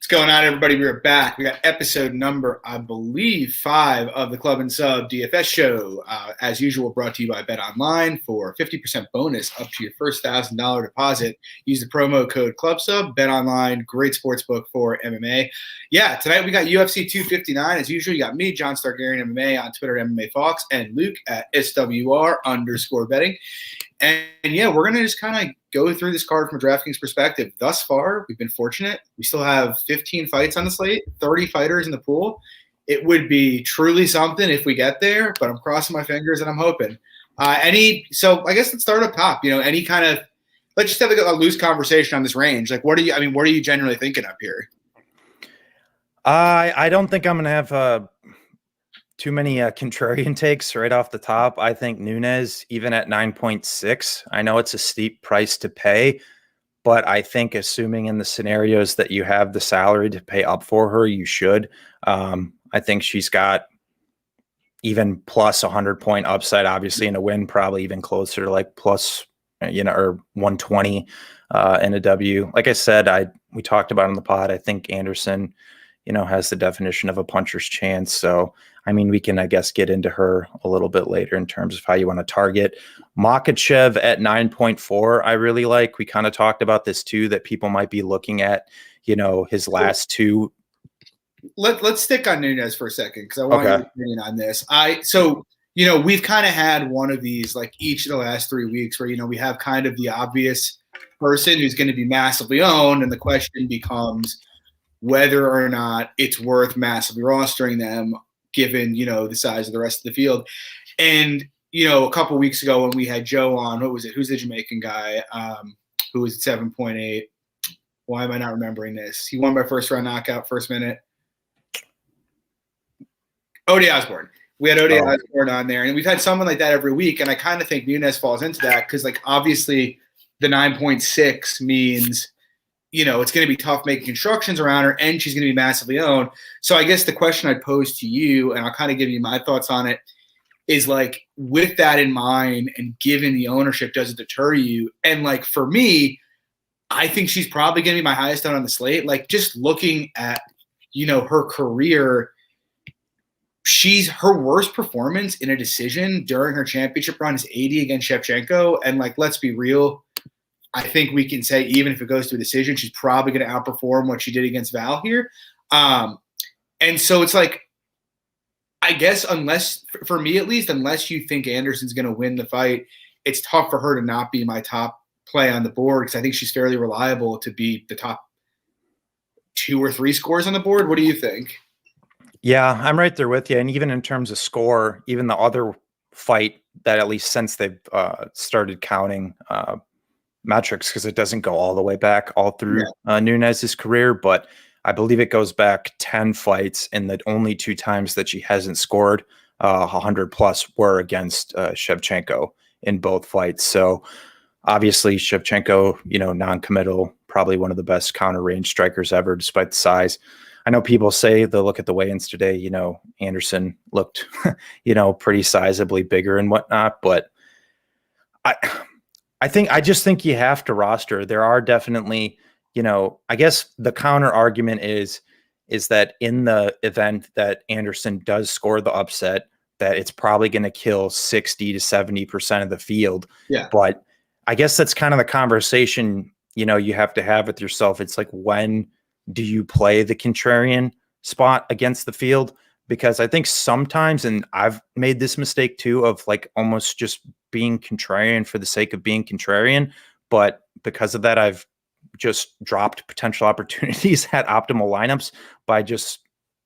Going on, everybody? We are back. We got episode number, I believe, 5 of the Club and Sub DFS show. As usual, brought to you by Bet Online for 50% bonus up to your first $1,000 deposit. Use the promo code ClubSub. Bet Online, great sports book for MMA. Yeah, tonight we got UFC 259. As usual, you got me, John Stargarian MMA on Twitter, MMA Fox, and Luke at SWR_betting. And yeah, we're going to just kind of go through this card from a DraftKings perspective. Thus far, we've been fortunate. We still have 15 fights on the slate, 30 fighters in the pool. It would be truly something if we get there, but I'm crossing my fingers and I'm hoping. So I guess let's start up top. Any kind of, let's just have a loose conversation on this range. Like, what are you generally thinking up here? I don't think I'm going to have too many contrarian takes right off the top. I think Nunes, even at 9.6, I know it's a steep price to pay, but I think assuming in the scenarios that you have the salary to pay up for her, you should. I think she's got even plus 100-point upside, obviously in a win, probably even closer to like plus, or 120 in a W. Like I said, we talked about on the pod, I think Anderson, has the definition of a puncher's chance. So, we can, I guess, get into her a little bit later in terms of how you want to target. Makhachev at 9.4, I really like. We kind of talked about this too, that people might be looking at, his last two. Let's stick on Nunes for a second because I want your opinion on this. We've kind of had one of these like each of the last 3 weeks where, we have kind of the obvious person who's going to be massively owned, and the question becomes whether or not it's worth massively rostering them given, the size of the rest of the field. And, a couple of weeks ago when we had Joe on, what was it? Who's the Jamaican guy who was at 7.8? Why am I not remembering this? He won by first round knockout, first minute. Ode Osborne. We had Ode Osborne on there, and we've had someone like that every week. And I kind of think Nunes falls into that because, obviously the 9.6 means – it's going to be tough making constructions around her, and she's going to be massively owned. So I guess the question I'd pose to you, and I'll kind of give you my thoughts on it, is with that in mind and given the ownership, does it deter you? And for me, I think she's probably going to be my highest owned on the slate. Just looking at, her career, her worst performance in a decision during her championship run is 80 against Shevchenko. And let's be real. I think we can say even if it goes to a decision, she's probably going to outperform what she did against Val here. And so it's I guess for me at least, unless you think Anderson's going to win the fight, it's tough for her to not be my top play on the board because I think she's fairly reliable to be the top 2 or 3 scores on the board. What do you think? Yeah, I'm right there with you. And even in terms of score, even the other fight that at least since they've started counting metrics, because it doesn't go all the way back all through Nunes' career, but I believe it goes back 10 fights, and the only 2 times that she hasn't scored 100 plus were against Shevchenko in both fights. So obviously Shevchenko, non-committal, probably one of the best counter range strikers ever, despite the size. I know people say they'll look at the weigh-ins today, Anderson looked, pretty sizably bigger and whatnot, but I just think you have to roster. There are definitely, I guess the counter argument is that in the event that Anderson does score the upset, that it's probably going to kill 60 to 70% of the field. Yeah. But I guess that's kind of the conversation, you have to have with yourself. It's when do you play the contrarian spot against the field? Because I think sometimes, and I've made this mistake too, of almost just being contrarian for the sake of being contrarian. But because of that, I've just dropped potential opportunities at optimal lineups by just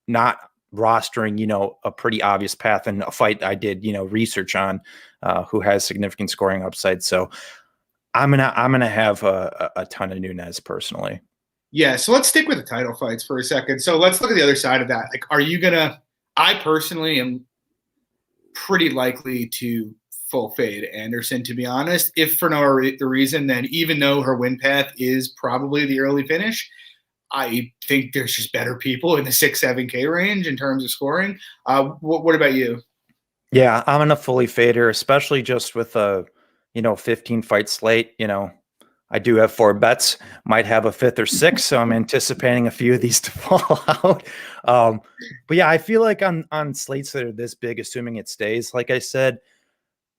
not rostering, a pretty obvious path in a fight I did, research on who has significant scoring upside. So I'm gonna have a ton of Nunes personally. Yeah. So let's stick with the title fights for a second. So let's look at the other side of that. Are you gonna? I personally am pretty likely to full fade Anderson, to be honest, if for no reason, then even though her win path is probably the early finish, I think there's just better people in the 6-7K range in terms of scoring. What about you? Yeah, I'm going to fully fade her, especially just with a, 15 fight slate. I do have 4 bets, might have a 5th or 6th, so I'm anticipating a few of these to fall out. But yeah, I feel like on slates that are this big, assuming it stays, like I said,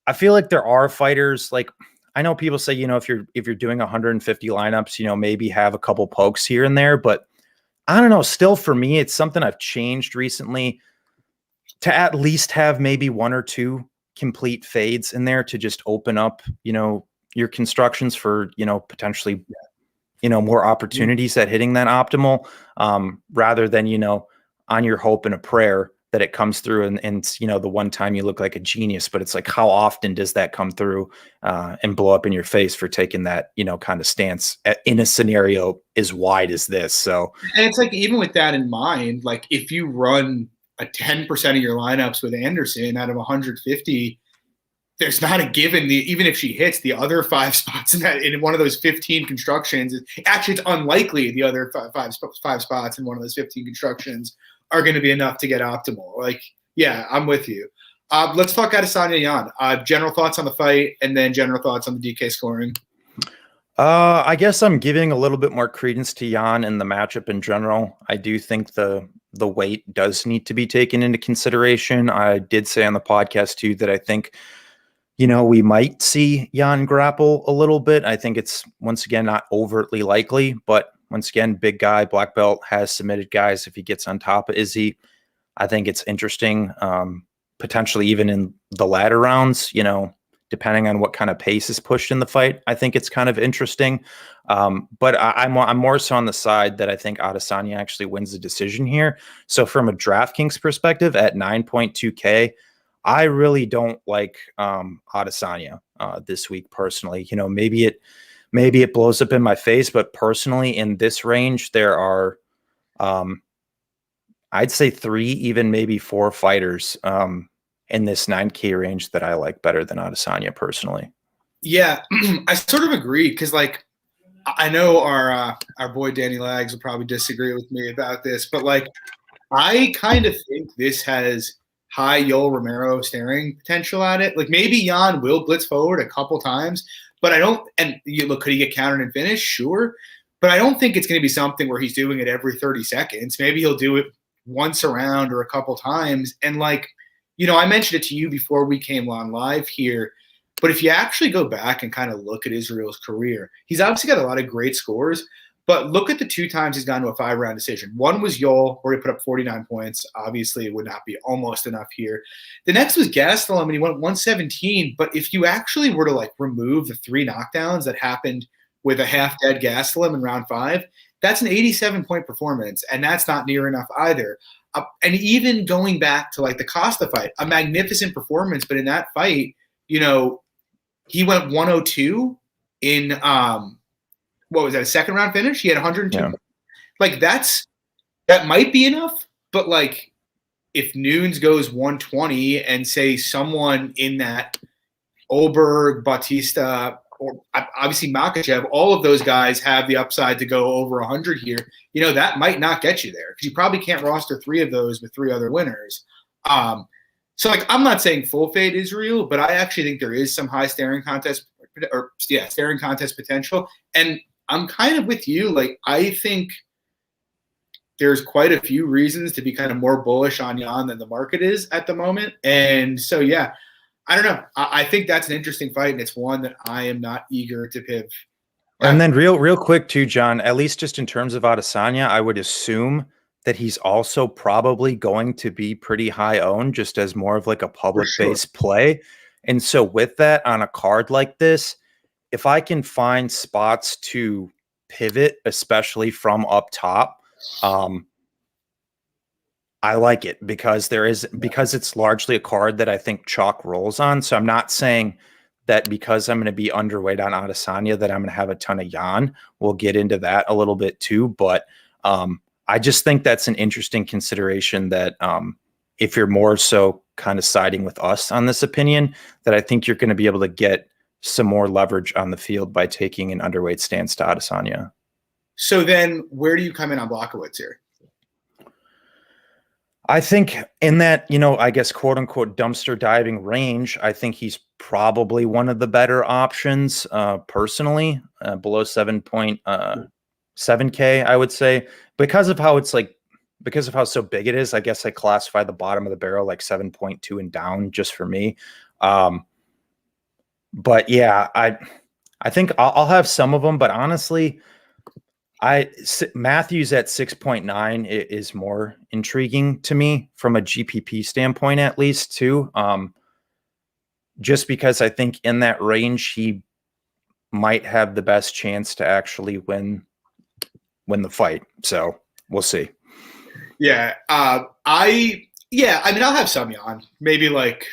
I feel like there are fighters. Like, I know people say, if you're doing 150 lineups, maybe have a couple pokes here and there, but I don't know. Still, for me, it's something I've changed recently to at least have maybe 1 or 2 complete fades in there to just open up, your constructions for, potentially, more opportunities at hitting that optimal, rather than, on your hope and a prayer that it comes through and the one time you look like a genius. But it's like, how often does that come through and blow up in your face for taking that, kind of stance in a scenario as wide as this? So, and it's like, even with that in mind, like if you run a 10% of your lineups with Anderson out of 150, there's not a given. Even if she hits the other 5 spots in one of those 15 constructions, actually, it's unlikely the other five spots in one of those 15 constructions are going to be enough to get optimal. Like, yeah, I'm with you. Let's talk Adesanya Yan. General thoughts on the fight, and then general thoughts on the DK scoring. I guess I'm giving a little bit more credence to Yan and the matchup in general. I do think the weight does need to be taken into consideration. I did say on the podcast too that I think, we might see Yan grapple a little bit. I think it's, once again, not overtly likely, but once again, big guy, black belt, has submitted guys. If he gets on top of Izzy, I think it's interesting. Potentially even in the latter rounds, depending on what kind of pace is pushed in the fight, I think it's kind of interesting. But I'm more so on the side that I think Adesanya actually wins the decision here. So from a DraftKings perspective, at 9.2K, I really don't like Adesanya this week personally. Maybe it blows up in my face, but personally in this range, there are, I'd say 3, even maybe 4 fighters in this 9K range that I like better than Adesanya personally. Yeah, I sort of agree, because like, I know our boy Danny Lags will probably disagree with me about this, but like, I kind of think this has high Yoel Romero staring potential at it. Like, maybe Yan will blitz forward a couple times, but I don't. And you look, could he get countered and finished? Sure, but I don't think it's going to be something where he's doing it every 30 seconds. Maybe he'll do it once a round or a couple times. And like, I mentioned it to you before we came on live here, but if you actually go back and kind of look at Israel's career, he's obviously got a lot of great scores. But look at the 2 times he's gone to a 5-round decision. One was Yoel, where he put up 49 points. Obviously, it would not be almost enough here. The next was Gastelum, and he went 117. But if you actually were to like remove the 3 knockdowns that happened with a half-dead Gastelum in round 5, that's an 87-point performance, and that's not near enough either. And even going back to like the Costa fight, a magnificent performance, but in that fight, he went 102 in what was that, a 2nd round finish? He had 102. Yeah. Like, that might be enough, but like, if Nunes goes 120 and say someone in that Oberg, Bautista, or obviously Makachev, all of those guys have the upside to go over 100 here, that might not get you there, because you probably can't roster 3 of those with 3 other winners. So like, I'm not saying full fade Israel, but I actually think there is some high staring contest potential. And I'm kind of with you. Like, I think there's quite a few reasons to be kind of more bullish on Yan than the market is at the moment. And so, yeah, I don't know. I think that's an interesting fight, and it's one that I am not eager to piv. And then real quick too, John, at least just in terms of Adesanya, I would assume that he's also probably going to be pretty high owned, just as more of like a public-based play. And so with that, on a card like this, if I can find spots to pivot, especially from up top, I like it, because it's largely a card that I think chalk rolls on. So I'm not saying that because I'm going to be underweight on Adesanya that I'm going to have a ton of Yan. We'll get into that a little bit too, but I just think that's an interesting consideration, that if you're more so kind of siding with us on this opinion, that I think you're going to be able to get some more leverage on the field by taking an underweight stance to Adesanya. So then where do you come in on Blachowicz here? I think in that, I guess, quote unquote dumpster diving range, I think he's probably one of the better options personally, below 7.7K, I would say, because of how it's like, because of how so big it is. I guess I classify the bottom of the barrel like 7.2 and down just for me. But yeah, I think I'll have some of them, but honestly, Matthews at 6.9 is more intriguing to me from a GPP standpoint, at least too. Just because I think in that range he might have the best chance to actually win the fight. So we'll see. Yeah, I mean, I'll have some Jan, maybe like,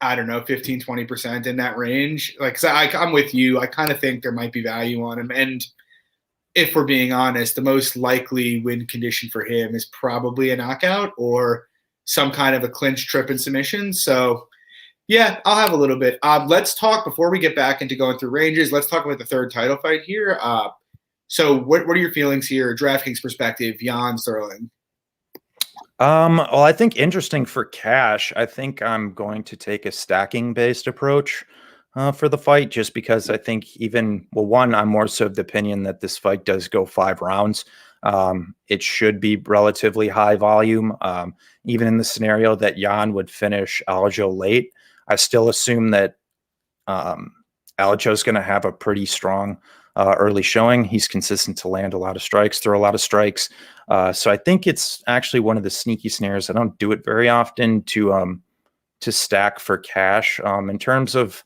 I don't know, 15-20% in that range. Like, so I'm with you. I kind of think there might be value on him, and if we're being honest, the most likely win condition for him is probably a knockout or some kind of a clinch, trip, and submission. So, yeah, I'll have a little bit. Let's talk, before we get back into going through ranges, let's talk about the third title fight here. So what are your feelings here, DraftKings perspective, Jan Sterling? Well, I think interesting for cash, I think I'm going to take a stacking based approach for the fight, just because I think one, I'm more so of the opinion that this fight does go 5 rounds. It should be relatively high volume. Even in the scenario that Jan would finish Aljo late, I still assume that Aljo is going to have a pretty strong early showing. He's consistent to land a lot of strikes, throw a lot of strikes. So I think it's actually one of the sneaky scenarios. I don't do it very often to stack for cash. In terms of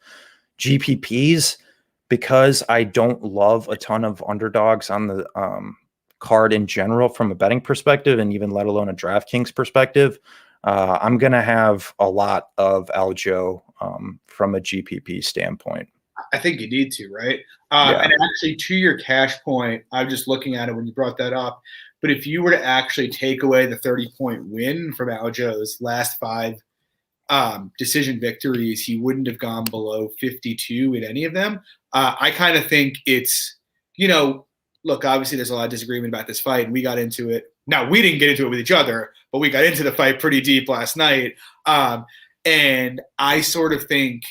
GPPs, because I don't love a ton of underdogs on the card in general from a betting perspective, and even let alone a DraftKings perspective, I'm going to have a lot of Aljo from a GPP standpoint. I think you need to, right? And actually, to your cash point, I'm just looking at it when you brought that up. But if you were to actually take away the 30-point win from Aljo's last 5 decision victories, he wouldn't have gone below 52 in any of them. I kind of think it's, look, obviously there's a lot of disagreement about this fight, and we got into it. Now, we didn't get into it with each other, but we got into the fight pretty deep last night. And I sort of think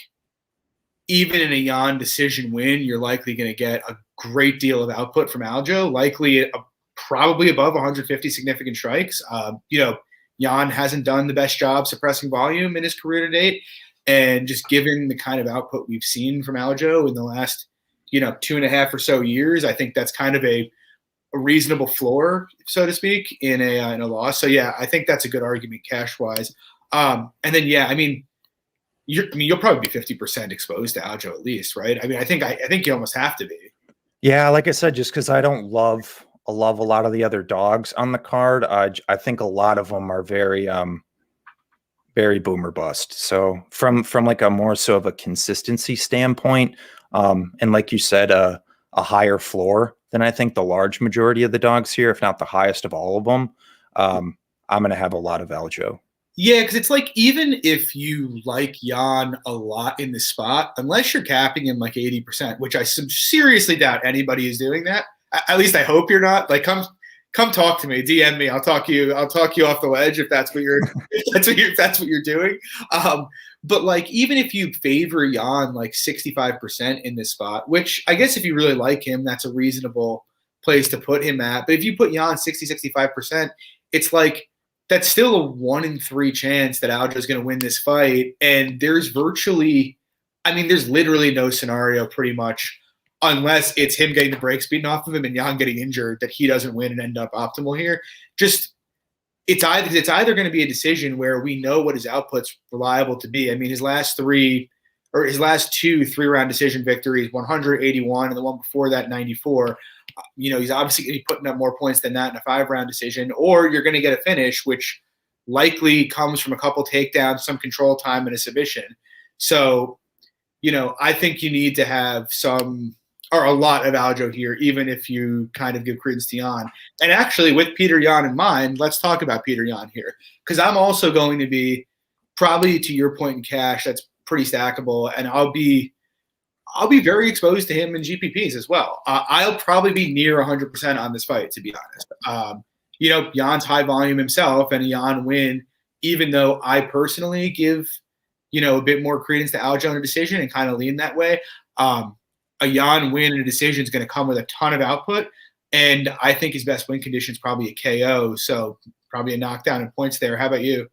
even in a Jan decision win, you're likely going to get a great deal of output from Aljo, likely probably above 150 significant strikes. Jan hasn't done the best job suppressing volume in his career to date. And just given the kind of output we've seen from Aljo in the last, 2.5 or so years, I think that's kind of a reasonable floor, so to speak, in a loss. So, yeah, I think that's a good argument cash-wise. And then, yeah, I mean, you'll probably be 50% exposed to Aljo at least, right? I mean, I think you almost have to be. Yeah, like I said, just because I don't love a lot of the other dogs on the card. I think a lot of them are very boomer bust. So from like a more so of a consistency standpoint, and like you said, a higher floor than I think the large majority of the dogs here, if not the highest of all of them, I'm going to have a lot of Aljo. Yeah, because it's like, even if you like Jan a lot in this spot, unless you're capping him like 80%, which I seriously doubt anybody is doing that. At least I hope you're not. Like, come talk to me, DM me. I'll talk you off the ledge if that's what you're if that's what you're doing. But like, even if you favor Jan like 65% in this spot, which I guess if you really like him, that's a reasonable place to put him at. But if you put Jan 65%, it's like, that's still a 1 in 3 chance that Aljo is going to win this fight. And there's there's literally no scenario pretty much, unless it's him getting the brakes beaten off of him and Jan getting injured, that he doesn't win and end up optimal here. Just, it's either going to be a decision where we know what his output's reliable to be. I mean, his last 2 3-round decision victories, 181, and the one before that, 94. He's obviously going to be putting up more points than that in a 5-round decision, or you're going to get a finish, which likely comes from a couple takedowns, some control time, and a submission. So, I think you need to have a lot of Aljo here, even if you kind of give credence to Jan. And actually, with Peter Yan in mind, let's talk about Peter Yan here, because I'm also going to be, probably to your point in cash, that's pretty stackable, and I'll be very exposed to him in GPPs as well. I'll probably be near 100% on this fight, to be honest. Jan's high volume himself and a Jan win, even though I personally give, a bit more credence to Aljo in a decision and kind of lean that way. A Jan win in a decision is going to come with a ton of output. And I think his best win condition is probably a KO. So probably a knockdown in points there. How about you?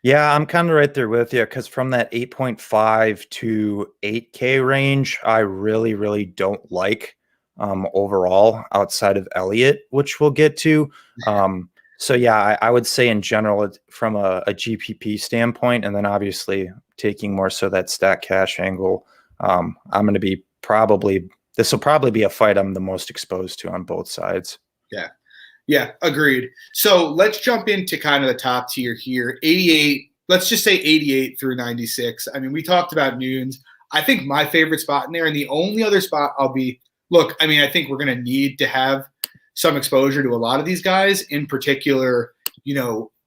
Yeah, I'm kind of right there with you because from that 8.5 to 8K range, I really, really don't like overall outside of Elliott, which we'll get to. So yeah, I would say in general from a GPP standpoint, and then obviously taking more so that stat cash angle, I'm going to be this will probably be a fight I'm the most exposed to on both sides. Yeah. Yeah, agreed. So let's jump into kind of the top tier here. 88, let's just say 88 through 96. I mean, we talked about Nunes. I think my favorite spot in there, and the only other spot I think we're going to need to have some exposure to a lot of these guys. In particular,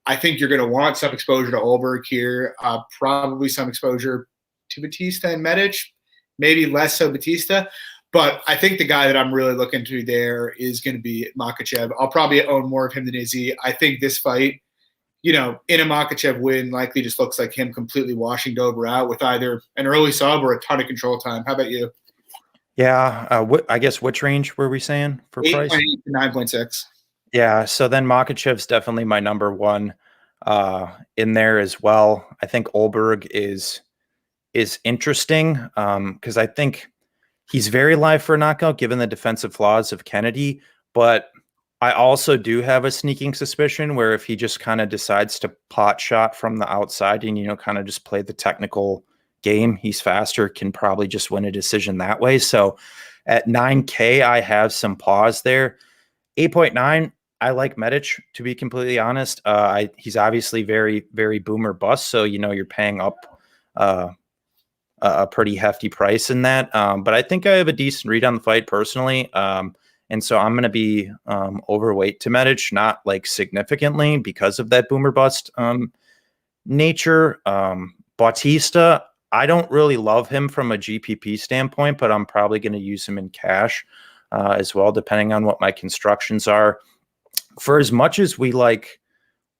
I think you're going to want some exposure to Olberg here, probably some exposure to Batista and Medic, maybe less so Batista. But I think the guy that I'm really looking to there is going to be Makhachev. I'll probably own more of him than Izzy. I think this fight, in a Makhachev win, likely just looks like him completely washing Dober out with either an early sub or a ton of control time. How about you? Yeah, I guess which range were we saying for 8.8 price? to 9.6. Yeah, so then Makhachev's definitely my number one in there as well. I think Olberg is interesting because I think he's very live for a knockout given the defensive flaws of Kennedy, but I also do have a sneaking suspicion where if he just kind of decides to pot shot from the outside and, kind of just play the technical game, he's faster, can probably just win a decision that way. So at 9K, I have some pause there. 8.9, I like Medic, to be completely honest. He's obviously very, very boomer bust. So, you're paying up a pretty hefty price in that. But I think I have a decent read on the fight personally. And so I'm going to be overweight to Medic, not like significantly because of that boomer bust nature. Bautista, I don't really love him from a GPP standpoint, but I'm probably going to use him in cash as well, depending on what my constructions are. For as much as we like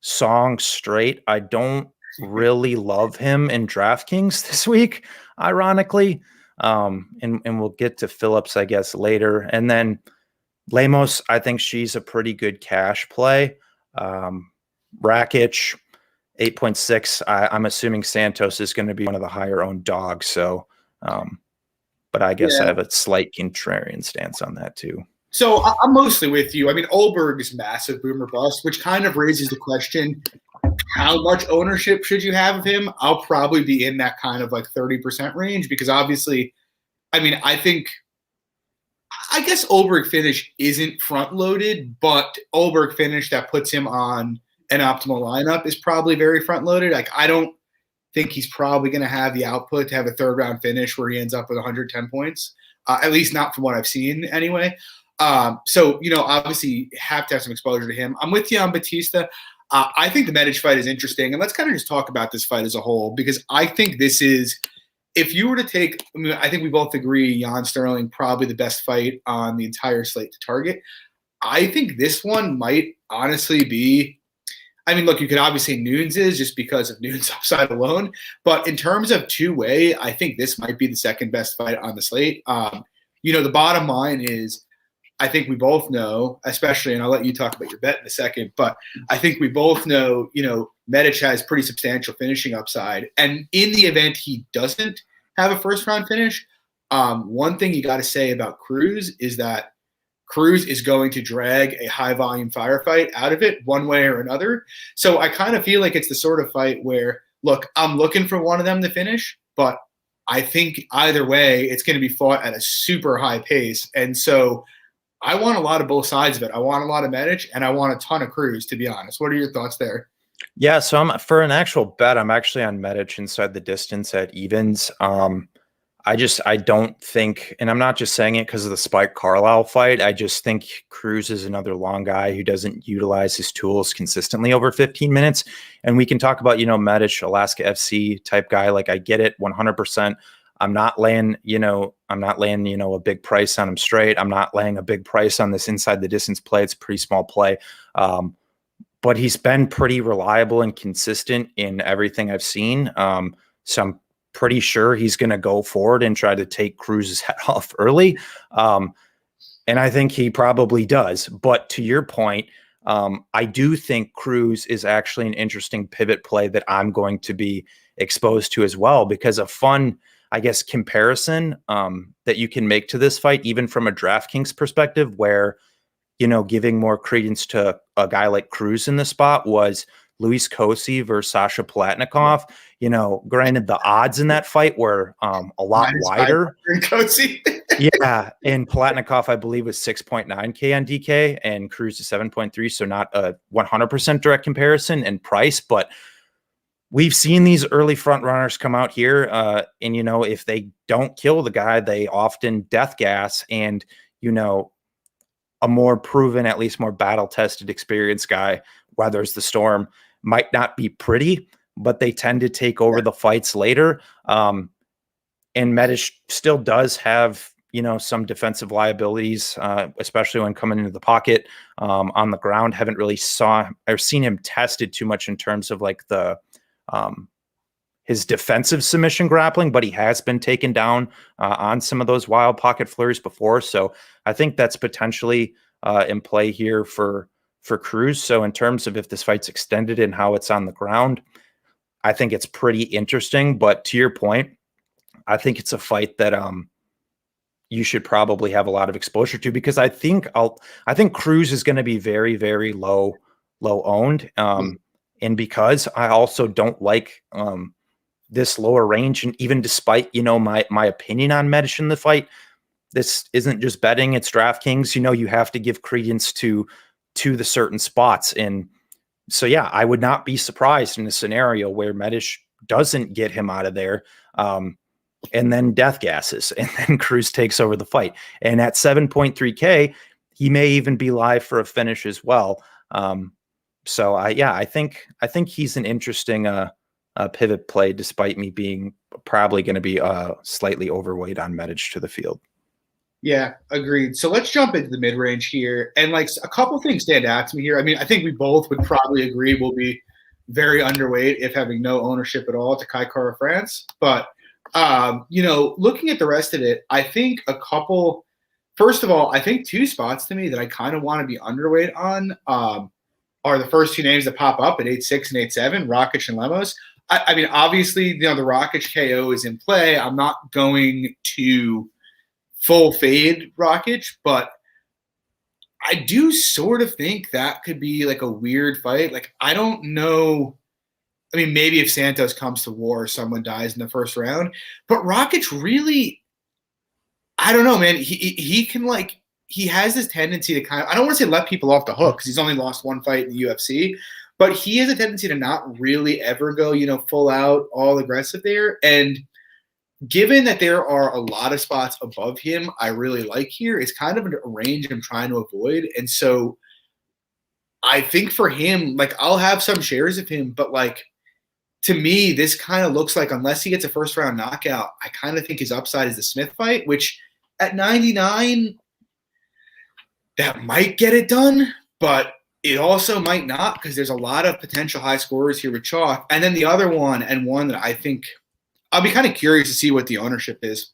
Song straight, I don't really love him in DraftKings this week, ironically. And we'll get to Phillips, I guess, later. And then Lemos, I think she's a pretty good cash play. Rakic, 8.6. I'm assuming Santos is going to be one of the higher owned dogs. So, but I guess I have a slight contrarian stance on that too. So I'm mostly with you. I mean, Olberg is massive boomer bust, which kind of raises the question, how much ownership should you have of him? I'll probably be in that kind of like 30% range because obviously, I mean, I guess Olberg finish isn't front loaded, but Olberg finish that puts him on an optimal lineup is probably very front loaded. Like, I don't think he's probably going to have the output to have a third round finish where he ends up with 110 points, at least not from what I've seen anyway. So, obviously you have to have some exposure to him. I'm with you on Batista. I think the Medic fight is interesting. And let's kind of just talk about this fight as a whole, because I think this is, if you were to take, I think we both agree Jan Sterling, probably the best fight on the entire slate to target. I think this one might honestly be, look, you could obviously Nunes is just because of Nunes upside alone. But in terms of two-way, I think this might be the second best fight on the slate. The bottom line is, I think we both know, especially, and I'll let you talk about your bet in a second, but I think we both know, Medic has pretty substantial finishing upside. And in the event he doesn't have a first-round finish, one thing you got to say about Cruz is that Cruz is going to drag a high-volume firefight out of it one way or another. So I kind of feel like it's the sort of fight where, look, I'm looking for one of them to finish, but I think either way it's going to be fought at a super high pace. And so I want a lot of both sides of it. I want a lot of Medic and I want a ton of Cruz, to be honest. What are your thoughts there? Yeah, so for an actual bet, I'm actually on Medic inside the distance at evens. I don't think, and I'm not just saying it because of the Spike Carlisle fight. I just think Cruz is another long guy who doesn't utilize his tools consistently over 15 minutes. And we can talk about, Medic, Alaska FC type guy. Like, I get it 100%. I'm not laying, a big price on him straight. I'm not laying a big price on this inside the distance play. It's a pretty small play. but he's been pretty reliable and consistent in everything I've seen. So I'm pretty sure he's going to go forward and try to take Cruz's head off early. And I think he probably does. But to your point, I do think Cruz is actually an interesting pivot play that I'm going to be exposed to as well, because a fun, I guess, comparison that you can make to this fight, even from a DraftKings perspective, where, giving more credence to a guy like Cruz in the spot was Luis Kosi versus Sasha Palatnikov. Granted, the odds in that fight were a lot wider. Yeah, and Palatnikov, I believe, was 6.9K on DK, and Cruz is 7.3, so not a 100% direct comparison in price, but we've seen these early front runners come out here, and, if they don't kill the guy, they often death gas, and, a more proven, at least more battle-tested, experienced guy weathers the storm. Might not be pretty, but they tend to take over the fights later. And Medish still does have, some defensive liabilities, especially when coming into the pocket on the ground. Haven't really seen him tested too much in terms of like the his defensive submission grappling, but he has been taken down on some of those wild pocket flurries before. So I think that's potentially in play here for Cruz. So in terms of if this fight's extended and how it's on the ground, I think it's pretty interesting. But to your point, I think it's a fight that you should probably have a lot of exposure to, because I think Cruz is going to be very, very low owned. And because I also don't like this lower range, and even despite, my opinion on Medish in the fight, this isn't just betting, it's DraftKings. You have to give credence to the certain spots. And so, yeah, I would not be surprised in a scenario where Medish doesn't get him out of there, and then death gases, and then Cruz takes over the fight. And at 7.3K, he may even be live for a finish as well. So I think he's an interesting pivot play, despite me being probably going to be slightly overweight on Medic to the field. Yeah, agreed. So let's jump into the mid-range here. And like a couple things stand out to me here. I mean, I think we both would probably agree we'll be very underweight if having no ownership at all to Kai Kara France. But, looking at the rest of it, I think first of all, I think two spots to me that I kind of want to be underweight on are the first two names that pop up at 8.6 and 8.7, Rakic and Lemos. I mean, obviously, the Rakic KO is in play. I'm not going to full fade Rakic, but I do sort of think that could be like a weird fight. Like, I don't know. I mean, maybe if Santos comes to war, someone dies in the first round. But Rakic really, I don't know, man. He can he has this tendency to kind of, I don't want to say let people off the hook because he's only lost one fight in the UFC, but he has a tendency to not really ever go, full out, all aggressive there. And given that there are a lot of spots above him I really like here, it's kind of a range I'm trying to avoid. And so I think for him, I'll have some shares of him, but to me, this kind of looks like, unless he gets a first round knockout, I kind of think his upside is the Smith fight, which at 99, that might get it done, but it also might not, because there's a lot of potential high scorers here with chalk. And then the other one, and one that I think I'll be kind of curious to see what the ownership is,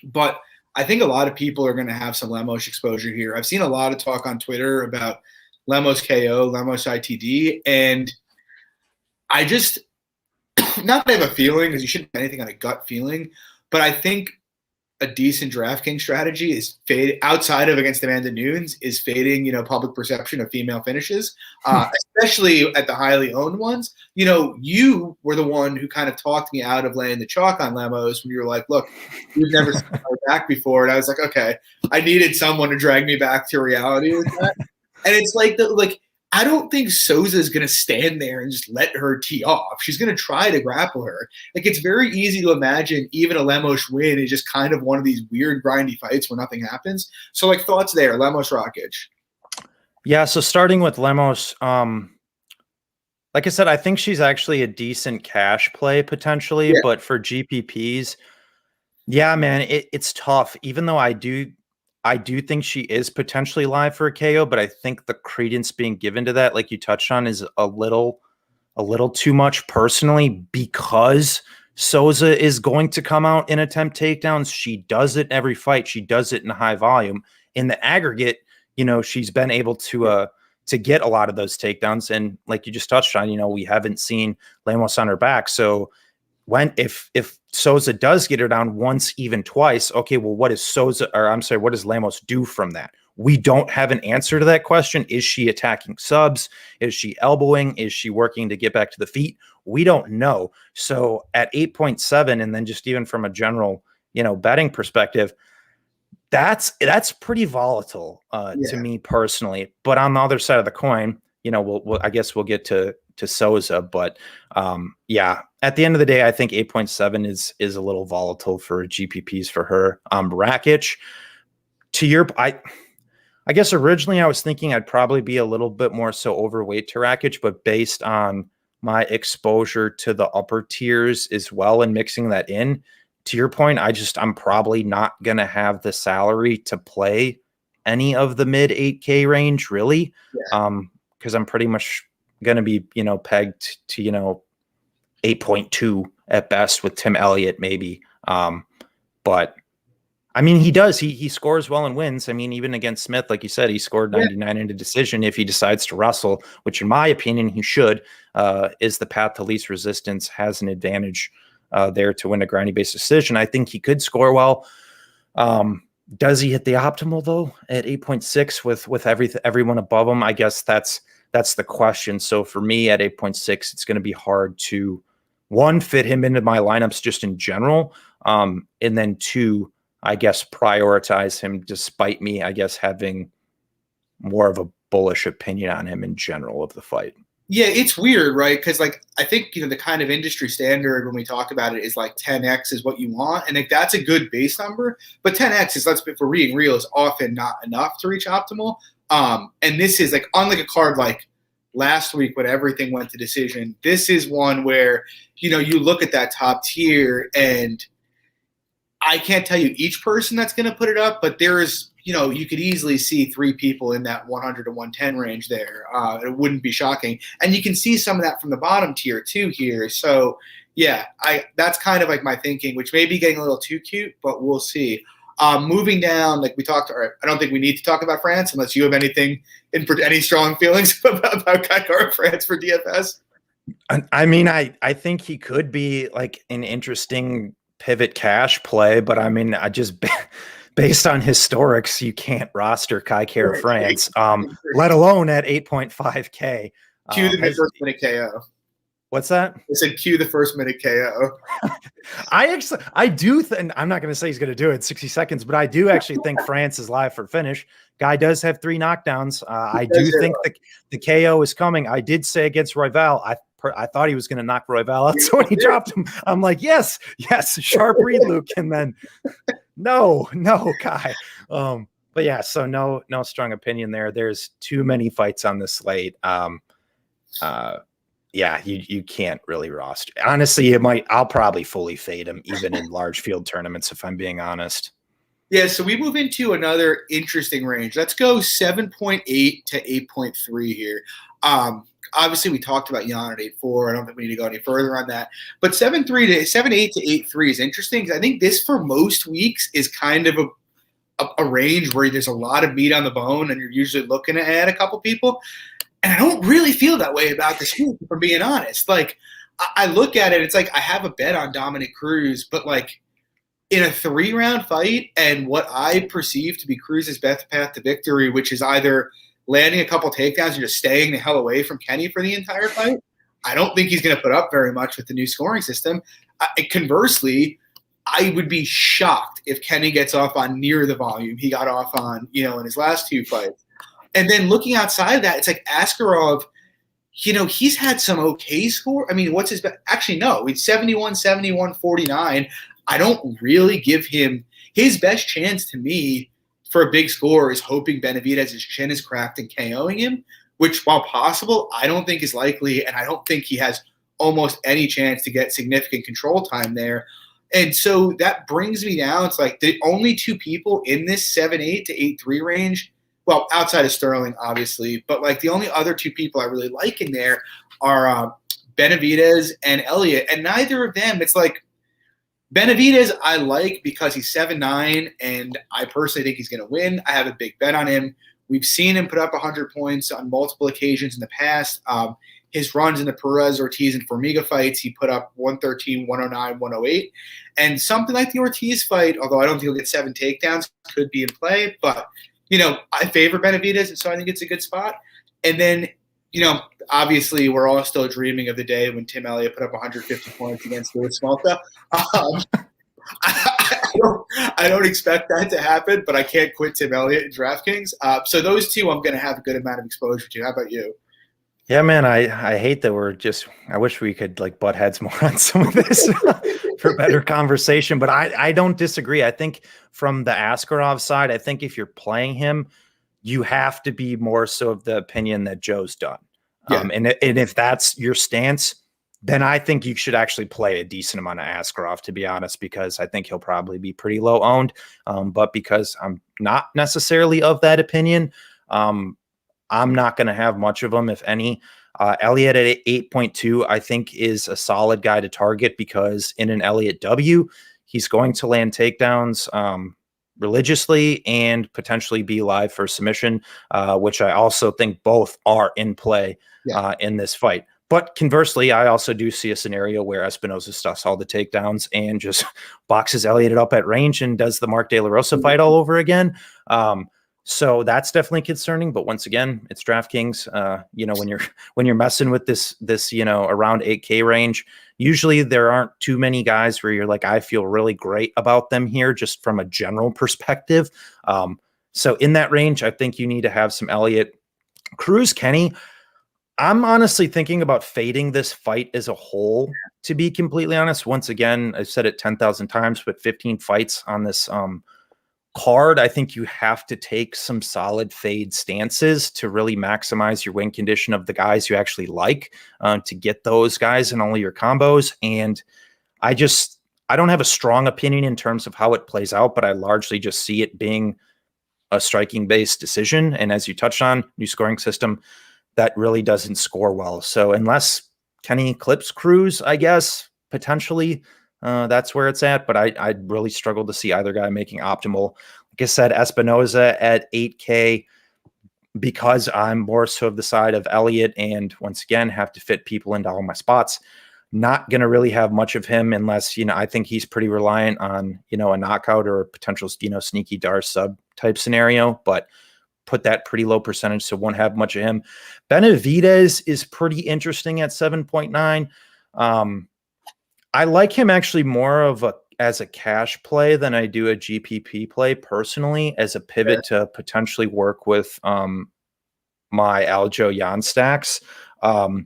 but I think a lot of people are going to have some Lemos exposure here. I've seen a lot of talk on Twitter about Lemos KO, Lemos ITD, and I just, not that I have a feeling, because you shouldn't have anything on a gut feeling, but I think a decent DraftKings strategy is fade outside of against Amanda Nunes is fading, public perception of female finishes, especially at the highly owned ones. You were the one who kind of talked me out of laying the chalk on Lemos when you were like, look, we've never seen her back before. And I was like, okay, I needed someone to drag me back to reality with that. And it's I don't think Souza is going to stand there and just let her tee off. She's going to try to grapple her. It's very easy to imagine even a Lemos win is just kind of one of these weird grindy fights where nothing happens. So thoughts there, Lemos Rakic. Yeah, so starting with Lemos, like I said, I think she's actually a decent cash play potentially, but for GPPs, yeah, man, it's tough. Even though I do I do think she is potentially live for a KO, but I think the credence being given to that, like you touched on, is a little too much personally, because Souza is going to come out and attempt takedowns. She does it in every fight. She does it in high volume. In the aggregate, she's been able to get a lot of those takedowns. And like you just touched on, we haven't seen Lemos on her back. So if Souza does get her down once, even twice, okay, well, what does Lemos do from that? We don't have an answer to that question. Is she attacking subs? Is she elbowing? Is she working to get back to the feet? We don't know. So at 8.7, and then just even from a general, betting perspective, that's pretty volatile to me personally. But on the other side of the coin, I guess we'll get to Souza, but at the end of the day, I think 8.7 is a little volatile for GPPs for her. Rakic, I guess originally I was thinking I'd probably be a little bit more so overweight to Rakic, but based on my exposure to the upper tiers as well and mixing that in, to your point, I'm probably not going to have the salary to play any of the mid 8K range, really. Because I'm pretty much going to be, pegged to, 8.2 at best with Tim Elliott, maybe. But I mean, he scores well and wins. I mean, even against Smith, like you said, he scored 99 in a decision. If he decides to wrestle, which in my opinion, he should, is the path to least resistance, has an advantage there to win a grindy based decision. I think he could score well. Does he hit the optimal though at 8.6 with everyone above him? I guess that's the question. So for me at 8.6, it's going to be hard to, one, fit him into my lineups just in general. And then two, I guess, prioritize him despite me, I guess, having more of a bullish opinion on him in general of the fight. Yeah, it's weird, right? Because I think the kind of industry standard when we talk about it is 10x is what you want, and that's a good base number. But 10x is, if we're reading real, is often not enough to reach optimal. And this is unlike a card like last week when everything went to decision. This is one where you look at that top tier, and I can't tell you each person that's going to put it up, but there is. You could easily see 3 people in that 100 to 110 range there. It wouldn't be shocking. And you can see some of that from the bottom tier too here. So yeah, that's kind of my thinking, which may be getting a little too cute, but we'll see. Moving down, we talked, I don't think we need to talk about France unless you have any strong feelings about Kai Kara-France for DFS. I mean, I think he could be an interesting pivot cash play, but I mean, based on historics, you can't roster Kai Kara-France, let alone at 8.5K. Cue the first minute KO. What's that? I said cue the first minute KO. I do think, I'm not going to say he's going to do it in 60 seconds, but I do actually think France is live for finish. Guy does have 3 knockdons. I do think the KO is coming. I did say against Royval, I thought he was going to knock Royval out. So when he dropped him, I'm like, yes, sharp read, Luke. And then no, Kai. But yeah, so no strong opinion there. There's too many fights on the slate. Yeah, you can't really roster. Honestly, I'll probably fully fade him even in large field tournaments, if I'm being honest. Yeah, so we move into another interesting range. Let's go 7.8 to 8.3 here. Obviously, we talked about Jan at 8.4. I don't think we need to go any further on that. But 7.8 to 8.3 is interesting because I think this for most weeks is kind of a range where there's a lot of meat on the bone and you're usually looking to add a couple people. And I don't really feel that way about this week, if I'm being honest. I look at it, it's I have a bet on Dominic Cruz, but in a 3-round fight and what I perceive to be Cruz's best path to victory, which is either landing a couple takedowns or just staying the hell away from Kenny for the entire fight, I don't think he's going to put up very much with the new scoring system. Conversely, I would be shocked if Kenny gets off on near the volume he got off on, in his last 2 fights. And then looking outside of that, it's Askarov, he's had some okay score. I mean, what's his – actually, no. It's 71, 71, 49. I don't really give him – his best chance to me for a big score is hoping Benavidez's chin is cracked and KOing him, which, while possible, I don't think is likely, and I don't think he has almost any chance to get significant control time there. And so that brings me down. It's like the only two people in this 7-8 to 8-3 range, well, outside of Sterling, obviously, but like the only other two people I really like in there are Benavidez and Elliott. And neither of them, it's like Benavidez I like because he's 7'9", and I personally think he's going to win. I have a big bet on him. We've seen him put up 100 points on multiple occasions in the past. His runs in the Perez, Ortiz, and Formiga fights, he put up 113, 109, 108. And something like the Ortiz fight, although I don't think he'll get 7 takedowns, could be in play. But, I favor Benavidez, and so I think it's a good spot. And then, obviously we're all still dreaming of the day when Tim Elliott put up 150 points against Louis Smolka. I don't expect that to happen, but I can't quit Tim Elliott in DraftKings. So those two I'm going to have a good amount of exposure to. How about you? Yeah, man, I hate that I wish we could like butt heads more on some of this for better conversation, but I don't disagree. I think from the Askarov side, I think if you're playing him, you have to be more so of the opinion that Joe's done. Yeah. And if that's your stance, then I think you should actually play a decent amount of Askarov, to be honest, because I think he'll probably be pretty low owned. But because I'm not necessarily of that opinion, I'm not going to have much of them, if any. Elliott at 8.2, I think, is a solid guy to target because in an Elliott W, he's going to land takedowns religiously and potentially be live for submission, which I also think both are in play in this fight. But conversely, I also do see a scenario where Espinosa stuffs all the takedowns and just boxes Elliott up at range and does the Mark De La Rosa fight all over again. So that's definitely concerning. But once again, it's DraftKings. When you're messing with this around 8K range, usually there aren't too many guys where you're like, I feel really great about them here, just from a general perspective. So in that range, I think you need to have some Elliott. Cruz Kenny, I'm honestly thinking about fading this fight as a whole, to be completely honest. Once again, I've said it 10,000 times, but 15 fights on this card, I think you have to take some solid fade stances to really maximize your win condition of the guys you actually like, to get those guys in all your combos. And I don't have a strong opinion in terms of how it plays out, but I largely just see it being a striking based decision. And as you touched on, new scoring system that really doesn't score well. So unless Kenny clips Cruz, I guess potentially that's where it's at. But I really struggle to see either guy making optimal. Like I said, Espinosa at 8K, because I'm more so of the side of Elliott, and once again have to fit people into all my spots. Not going to really have much of him unless, I think he's pretty reliant on, a knockout or a potential, sneaky Dar sub type scenario, but put that pretty low percentage, so won't have much of him. Benavidez is pretty interesting at 7.9. I like him actually more as a cash play than I do a GPP play personally, as a pivot to potentially work with my Aljo Jan stacks. But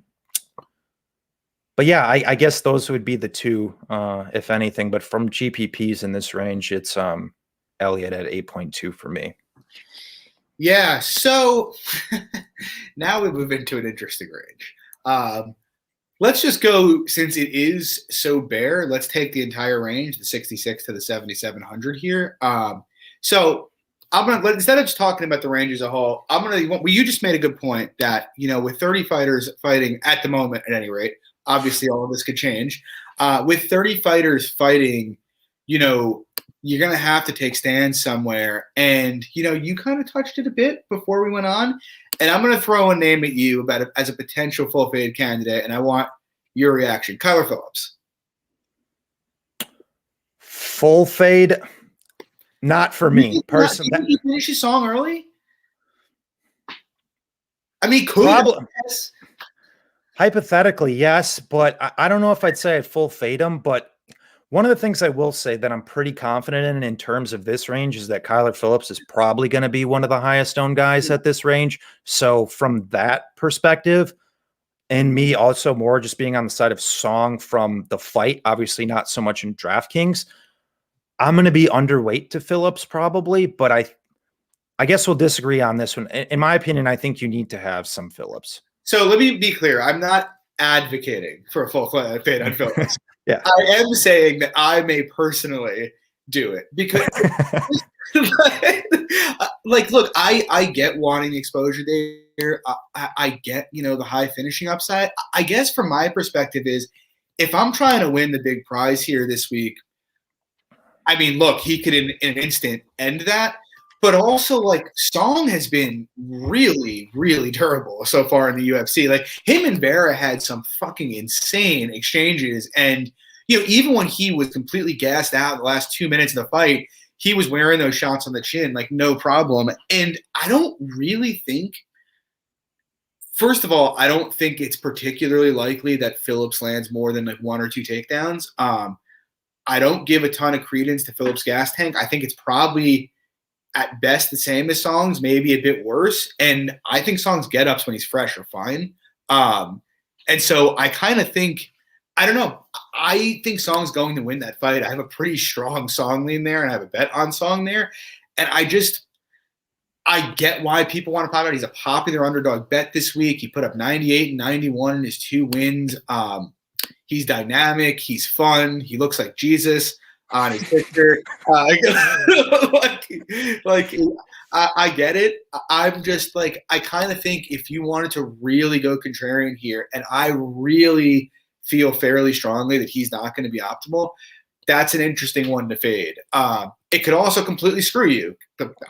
yeah, I guess those would be the two, if anything. But from GPPs in this range, it's Elliott at 8.2 for me. Yeah, so now we move into an interesting range. Let's just go, since it is so bare, let's take the entire range, the 66 to the 7,700 here. So I'm going to, instead of just talking about the range as a whole, you just made a good point that, with 30 fighters fighting at the moment, at any rate, obviously all of this could change. With 30 fighters fighting, you're going to have to take stands somewhere. And, you kind of touched it a bit before we went on. And I'm going to throw a name at you as a potential full fade candidate, and I want your reaction. Kyler Phillips. Full fade? Not for me, personally. Did he finish his song early? I mean, could yes. Hypothetically, yes, but I don't know if I'd say I'd full fade him. But one of the things I will say that I'm pretty confident in terms of this range is that Kyler Phillips is probably going to be one of the highest owned guys at this range. So from that perspective, and me also more just being on the side of song from the fight, obviously not so much in DraftKings, I'm going to be underweight to Phillips probably, but I guess we'll disagree on this one. In my opinion, I think you need to have some Phillips. So let me be clear. I'm not advocating for a full fade on Phillips. Yeah. I am saying that I may personally do it because like, look, I get wanting the exposure there. I get, the high finishing upside. I guess from my perspective is if I'm trying to win the big prize here this week, I mean, look, he could in an instant end that. But also, like, Song has been really, really durable so far in the UFC. Like, him and Vera had some fucking insane exchanges. And, even when he was completely gassed out in the last 2 minutes of the fight, he was wearing those shots on the chin, like, no problem. And I don't really think – first of all, I don't think it's particularly likely that Phillips lands more than, like, 1 or 2 takedowns. I don't give a ton of credence to Phillips' gas tank. I think it's probably – at best the same as Song's, maybe a bit worse. And I think Song's get-ups when he's fresh are fine. And so I kind of think – I don't know. I think Song's going to win that fight. I have a pretty strong Song lean there, and I have a bet on Song there. And I get why people want to pop out. He's a popular underdog bet this week. He put up 98 and 91 in his 2 wins. He's dynamic. He's fun. He looks like Jesus on his picture. I get it. I'm just like, I kind of think if you wanted to really go contrarian here, and I really feel fairly strongly that he's not going to be optimal, that's an interesting one to fade. It could also completely screw you,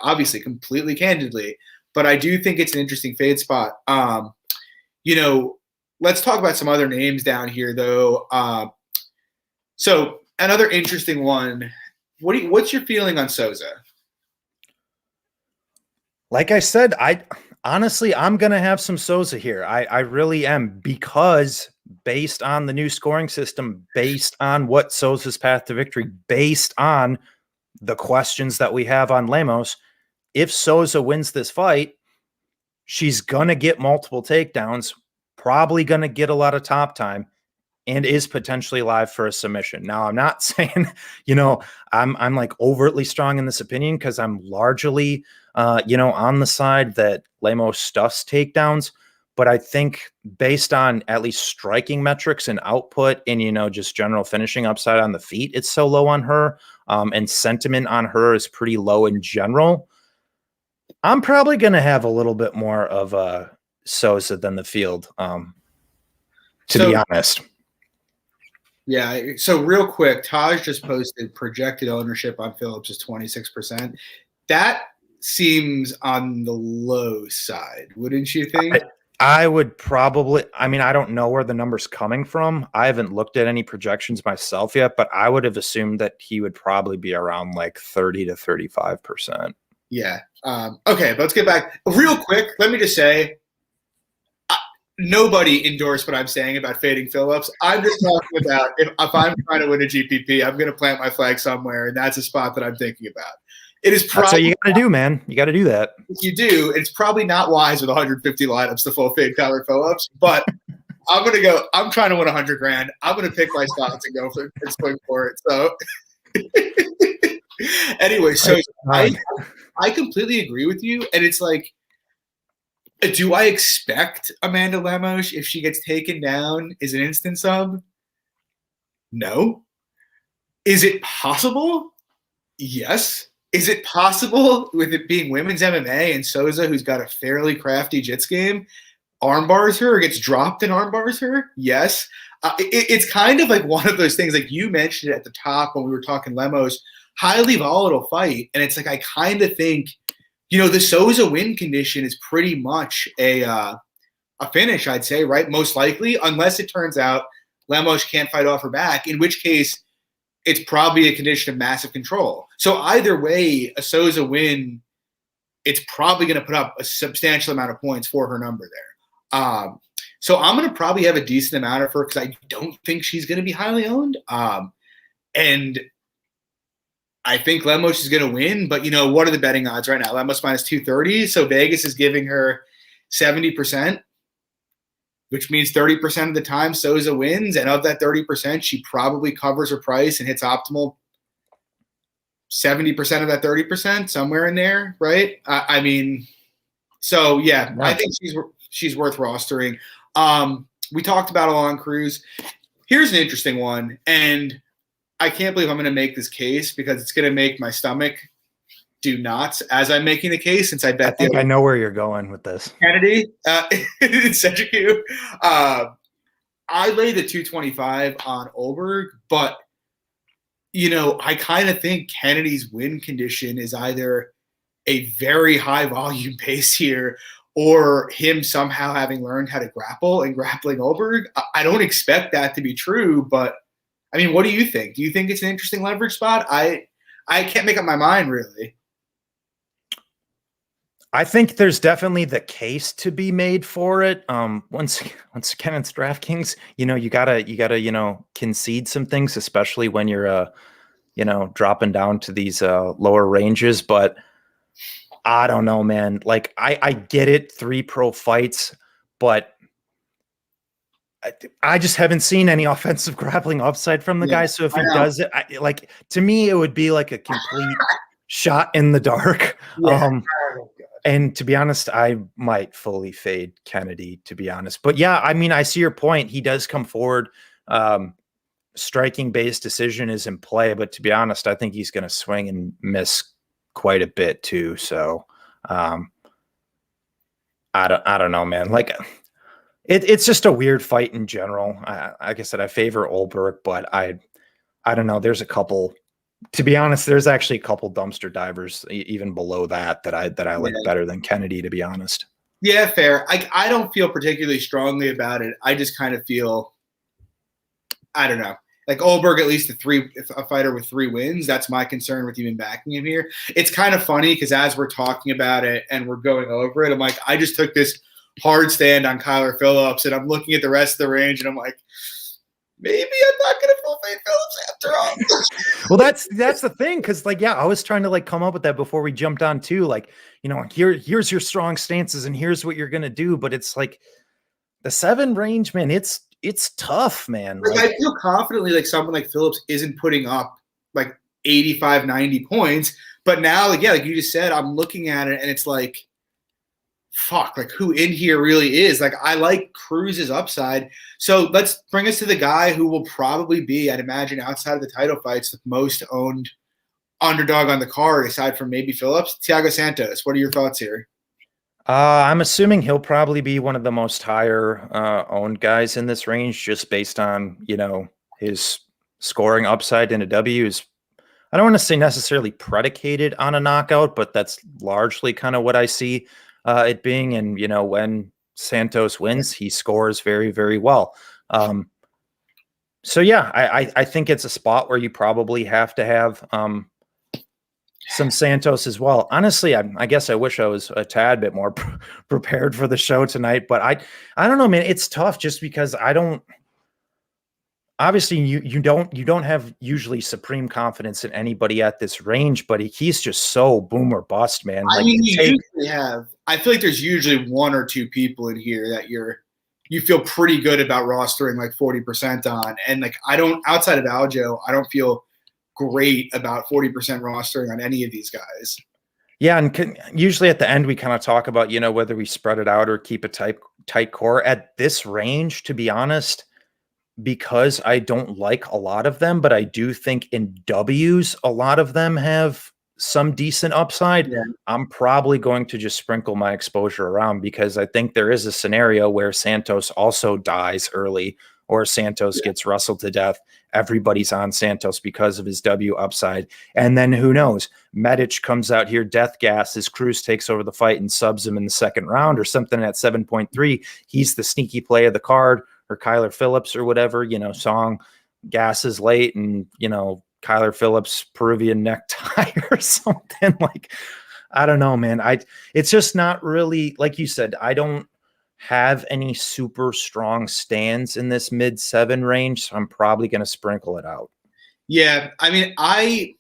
obviously, completely candidly, but I do think it's an interesting fade spot. Let's talk about some other names down here, though. So another interesting one. What's your feeling on Souza? Like I said, I'm going to have some Souza here. I really am, because based on the new scoring system, based on what Souza's path to victory, based on the questions that we have on Lemos, if Souza wins this fight, she's going to get multiple takedowns, probably going to get a lot of top time, and is potentially live for a submission. Now, I'm not saying, I'm like overtly strong in this opinion, because I'm largely, on the side that Lemos stuffs takedowns. But I think based on at least striking metrics and output and, just general finishing upside on the feet, it's so low on her. And sentiment on her is pretty low in general. I'm probably going to have a little bit more of Souza than the field, to be honest. Yeah. So real quick, Taj just posted projected ownership on Phillips is 26%. That seems on the low side, wouldn't you think? I would probably, I don't know where the number's coming from. I haven't looked at any projections myself yet, but I would have assumed that he would probably be around like 30 to 35%. Yeah. Okay, but let's get back real quick. Let me just say, nobody endorsed what I'm saying about fading Phillips. I'm just talking about if I'm trying to win a GPP, I'm going to plant my flag somewhere, and that's a spot that I'm thinking about. It is probably, that's what you got to do, man. You got to do that. If you do, it's probably not wise with 150 lineups to full fade Tyler Phillips, but I'm going to go. I'm trying to win $100,000. I'm going to pick my spots and go for and swing for it. So anyway, so I completely agree with you, and it's like, do I expect Amanda Lemos, if she gets taken down, is an instant sub? No. Is it possible? Yes. Is it possible, with it being women's MMA and Souza, who's got a fairly crafty jits game, armbars her or gets dropped and armbars her? Yes. It's kind of like one of those things, like you mentioned it at the top when we were talking Lemos, highly volatile fight. And it's like, I kind of think, the Souza win condition is pretty much a finish, I'd say, right? Most likely, unless it turns out Lemos can't fight off her back, in which case it's probably a condition of massive control. So either way, a Souza win, it's probably going to put up a substantial amount of points for her number there. So I'm going to probably have a decent amount of her because I don't think she's going to be highly owned. And I think Lemos is going to win, but what are the betting odds right now? Lemos minus 230. So Vegas is giving her 70%, which means 30% of the time Souza wins. And of that 30%, she probably covers her price and hits optimal 70% of that 30%, somewhere in there, right? So yeah, I think she's worth rostering. we talked about Alon Cruz. Here's an interesting one, and I can't believe I'm going to make this case because it's going to make my stomach do knots as I'm making the case, since I bet I think I know where you're going with this. Kennedy in Sedgwick. I laid the 225 on Olberg, but I kind of think Kennedy's win condition is either a very high volume pace here or him somehow having learned how to grapple and grappling Olberg. I don't expect that to be true, but I mean, what do you think? Do you think it's an interesting leverage spot? I can't make up my mind, really. I think there's definitely the case to be made for it. Once again, it's DraftKings. You gotta concede some things, especially when you're dropping down to these lower ranges. But I don't know, man. Like I get it, 3 pro fights, but I just haven't seen any offensive grappling upside from the guy. So if he does it, to me, it would be like a complete shot in the dark. Yeah. And to be honest, I might fully fade Kennedy, to be honest. But yeah, I mean, I see your point. He does come forward. Striking based decision is in play, but to be honest, I think he's going to swing and miss quite a bit too. So I don't know, man. Like it's just a weird fight in general. Like I said, I favor Olberg, but I don't know. There's a couple. To be honest, there's actually a couple dumpster divers even below that I like better than Kennedy, to be honest. Yeah, fair. I don't feel particularly strongly about it. I just kind of feel, I don't know, like Olberg, at least a fighter with 3 wins. That's my concern with even backing him here. It's kind of funny because as we're talking about it and we're going over it, I'm like, I just took this hard stand on Kyler Phillips, and I'm looking at the rest of the range, and I'm like, maybe I'm not going to full fade Phillips after all. Well, that's the thing, because I was trying to come up with that before we jumped on too. Here's your strong stances, and here's what you're going to do. But it's like the 7 range, man. It's tough, man. I feel confidently like someone like Phillips isn't putting up like 85, 90 points. But now, like you just said, I'm looking at it and it's like, fuck, like who in here really is? Like I like Cruz's upside. So let's bring us to the guy who will probably be, I'd imagine, outside of the title fights, the most owned underdog on the card, aside from maybe Phillips. Thiago Santos. What are your thoughts here? I'm assuming he'll probably be one of the most higher owned guys in this range, just based on his scoring upside in a W is, I don't want to say necessarily predicated on a knockout, but that's largely kind of what I see it being. And when Santos wins, he scores very, very well. So yeah, I think it's a spot where you probably have to have some Santos as well. Honestly, I guess I wish I was a tad bit more prepared for the show tonight, but I don't know, man. It's tough just because obviously you don't have usually supreme confidence in anybody at this range, but he's just so boom or bust, man. I mean, you usually have. I feel like there's usually 1 or 2 people in here that you feel pretty good about rostering like 40% on, and like outside of Aljo, I don't feel great about 40% rostering on any of these guys. Yeah, and usually at the end we kind of talk about whether we spread it out or keep a tight core at this range. To be honest, because I don't like a lot of them, but I do think in W's a lot of them have some decent upside. Yeah. I'm probably going to just sprinkle my exposure around because I think there is a scenario where Santos also dies early or Santos gets wrestled to death. Everybody's on Santos because of his W upside. And then who knows? Medic comes out here, death gasses, Cruz takes over the fight and subs him in the 2nd round or something at 7.3. He's the sneaky play of the card, or Kyler Phillips or whatever, Song gasses late and, Kyler Phillips Peruvian necktie or something. Like, I don't know, man. It's just not really, like you said, I don't have any super strong stands in this mid 7 range, so I'm probably going to sprinkle it out. Yeah, I mean, I'm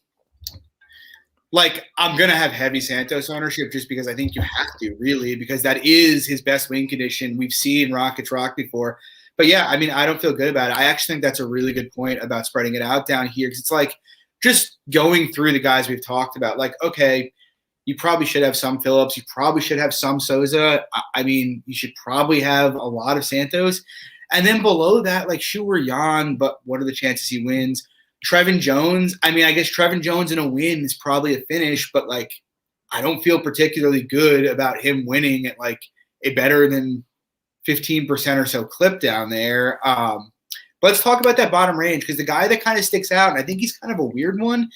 going to have heavy Santos ownership just because I think you have to, really, because that is his best win condition. We've seen Rockets rock before. But yeah, I mean, I don't feel good about it. I actually think that's a really good point about spreading it out down here, because it's like just going through the guys we've talked about. Like, okay, you probably should have some Phillips. You probably should have some Souza. I mean, you should probably have a lot of Santos. And then below that, like Shuer Yan, but what are the chances he wins? Trevin Jones. I mean, I guess Trevin Jones in a win is probably a finish, but like I don't feel particularly good about him winning at like a better than 15% or so clip down there. Let's talk about that bottom range because the guy that kind of sticks out, and I think he's kind of a weird one,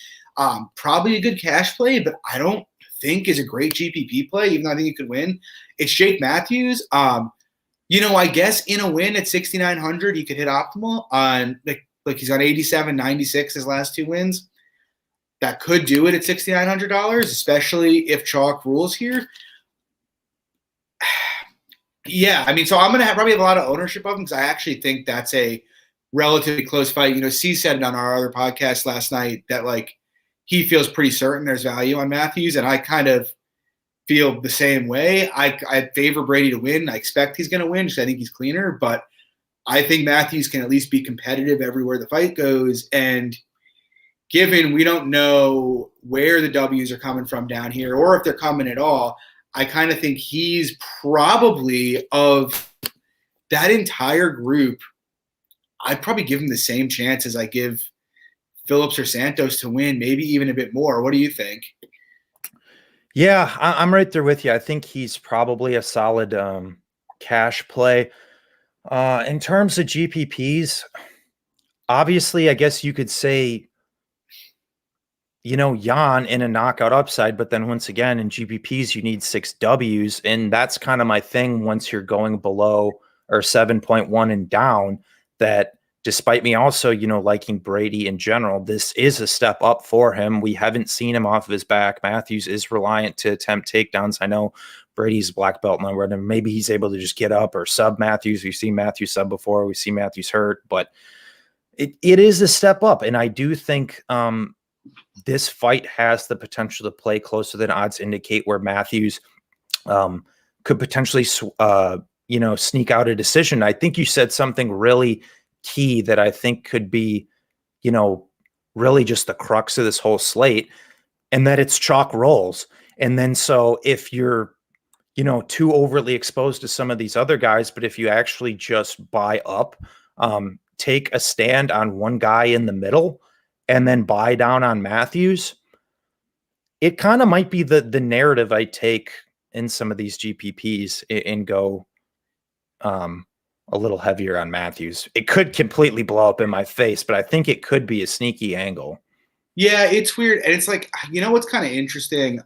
probably a good cash play, but I don't think is a great GPP play, even though I think he could win. It's Jake Matthews. I guess in a win at 6,900, he could hit optimal on like he's got 87, 96 his last two wins. That could do it at $6,900, especially if chalk rules here. Yeah, I mean, so I'm going to probably have a lot of ownership of him because I actually think that's a relatively close fight. C said it on our other podcast last night that like he feels pretty certain there's value on Matthews, and I kind of feel the same way. I favor Brady to win. I expect he's going to win because I think he's cleaner, but I think Matthews can at least be competitive everywhere the fight goes. And given we don't know where the W's are coming from down here or if they're coming at all, I kind of think he's probably of that entire group. I'd probably give him the same chance as I give Phillips or Santos to win, maybe even a bit more. What do you think? Yeah, I'm right there with you. I think he's probably a solid cash play. In terms of GPPs, obviously, I guess you could say, Jan in a knockout upside, but then once again, in GPPs, you need 6 Ws. And that's kind of my thing once you're going below or 7.1 and down, that despite me also, liking Brady in general, this is a step up for him. We haven't seen him off of his back. Matthews is reliant to attempt takedowns. I know Brady's black belt now, where maybe he's able to just get up or sub Matthews. We've seen Matthews sub before. We see Matthews hurt, but it is a step up. And I do think this fight has the potential to play closer than odds indicate, where Matthews could potentially, sneak out a decision. I think you said something really key that I think could be, really just the crux of this whole slate, and that it's chalk rolls. And then so if you're, too overly exposed to some of these other guys, but if you actually just buy up, take a stand on one guy in the middle and then buy down on Matthews, it kind of might be the narrative I take in some of these GPPs and go a little heavier on Matthews. It could completely blow up in my face, but I think it could be a sneaky angle. Yeah, it's weird. And it's like, what's kind of interesting?